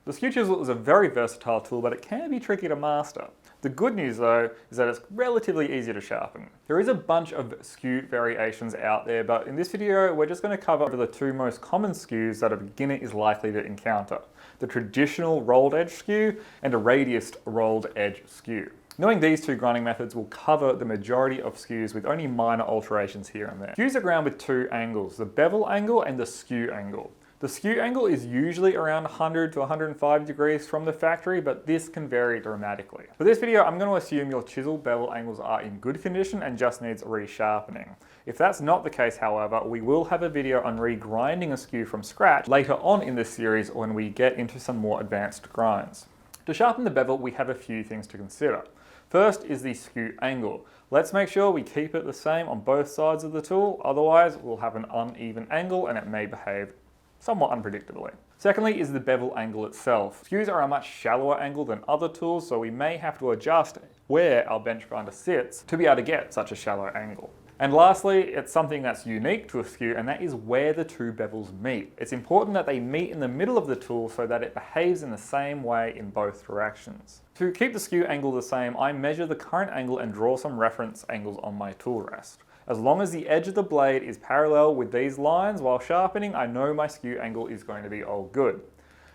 The Skew Chisel is a very versatile tool, but it can be tricky to master. The good news though is that it's relatively easy to sharpen. There is a bunch of skew variations out there, but in this video we're just going to cover the two most common skews that a beginner is likely to encounter: the traditional rolled edge skew and a radiused rolled edge skew. Knowing these two grinding methods will cover the majority of skews with only minor alterations here and there. Skews are ground with two angles, the bevel angle and the skew angle. The skew angle is usually around 100 to 105 degrees from the factory, but this can vary dramatically. For this video, I'm going to assume your chisel bevel angles are in good condition and just needs resharpening. If that's not the case, however, we will have a video on regrinding a skew from scratch later on in this series when we get into some more advanced grinds. To sharpen the bevel, we have a few things to consider. First is the skew angle. Let's make sure we keep it the same on both sides of the tool, otherwise we'll have an uneven angle and it may behave somewhat unpredictably. Secondly is the bevel angle itself. Skews are a much shallower angle than other tools, so we may have to adjust where our bench grinder sits to be able to get such a shallow angle. And lastly, it's something that's unique to a skew, and that is where the two bevels meet. It's important that they meet in the middle of the tool so that it behaves in the same way in both directions. To keep the skew angle the same, I measure the current angle and draw some reference angles on my tool rest. As long as the edge of the blade is parallel with these lines while sharpening, I know my skew angle is going to be all good.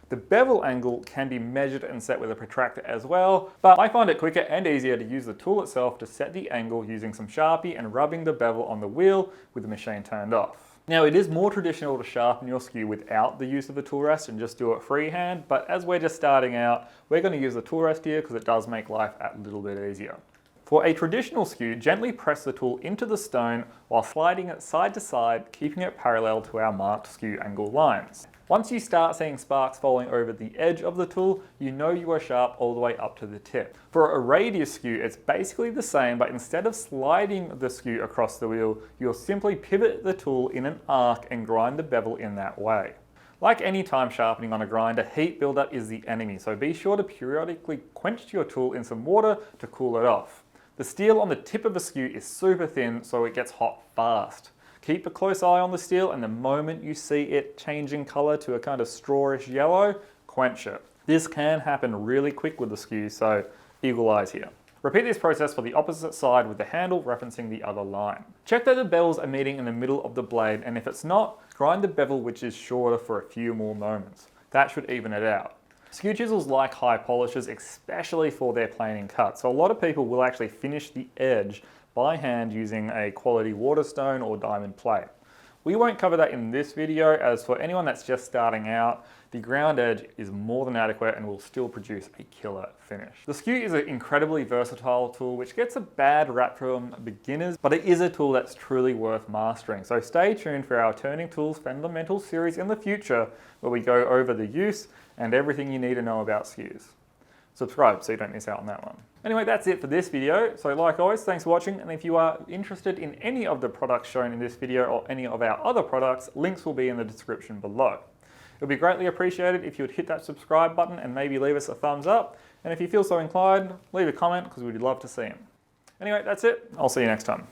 The bevel angle can be measured and set with a protractor as well, but I find it quicker and easier to use the tool itself to set the angle using some Sharpie and rubbing the bevel on the wheel with the machine turned off. Now, it is more traditional to sharpen your skew without the use of the tool rest and just do it freehand, but as we're just starting out, we're going to use the tool rest here because it does make life a little bit easier. For a traditional skew, gently press the tool into the stone while sliding it side to side, keeping it parallel to our marked skew angle lines. Once you start seeing sparks falling over the edge of the tool, you know you are sharp all the way up to the tip. For a radius skew, it's basically the same, but instead of sliding the skew across the wheel, you'll simply pivot the tool in an arc and grind the bevel in that way. Like any time sharpening on a grinder, heat buildup is the enemy, so be sure to periodically quench your tool in some water to cool it off. The steel on the tip of a skew is super thin, so it gets hot fast. Keep a close eye on the steel, and the moment you see it changing color to a kind of strawish yellow, quench it. This can happen really quick with the skew, so eagle eyes here. Repeat this process for the opposite side with the handle referencing the other line. Check that the bevels are meeting in the middle of the blade, and if it's not, grind the bevel which is shorter for a few more moments. That should even it out. Skew chisels like high polishes, especially for their planing cut, so a lot of people will actually finish the edge by hand using a quality waterstone or diamond plate. We won't cover that in this video, as for anyone that's just starting out, the ground edge is more than adequate and will still produce a killer finish. The skew is an incredibly versatile tool which gets a bad rap from beginners, but it is a tool that's truly worth mastering. So stay tuned for our Turning Tools Fundamentals series in the future, where we go over the use and everything you need to know about skews. Subscribe so you don't miss out on that one. Anyway, that's it for this video. So like always, thanks for watching. And if you are interested in any of the products shown in this video or any of our other products, links will be in the description below. It would be greatly appreciated if you would hit that subscribe button and maybe leave us a thumbs up. And if you feel so inclined, leave a comment because we'd love to see them. Anyway, that's it. I'll see you next time.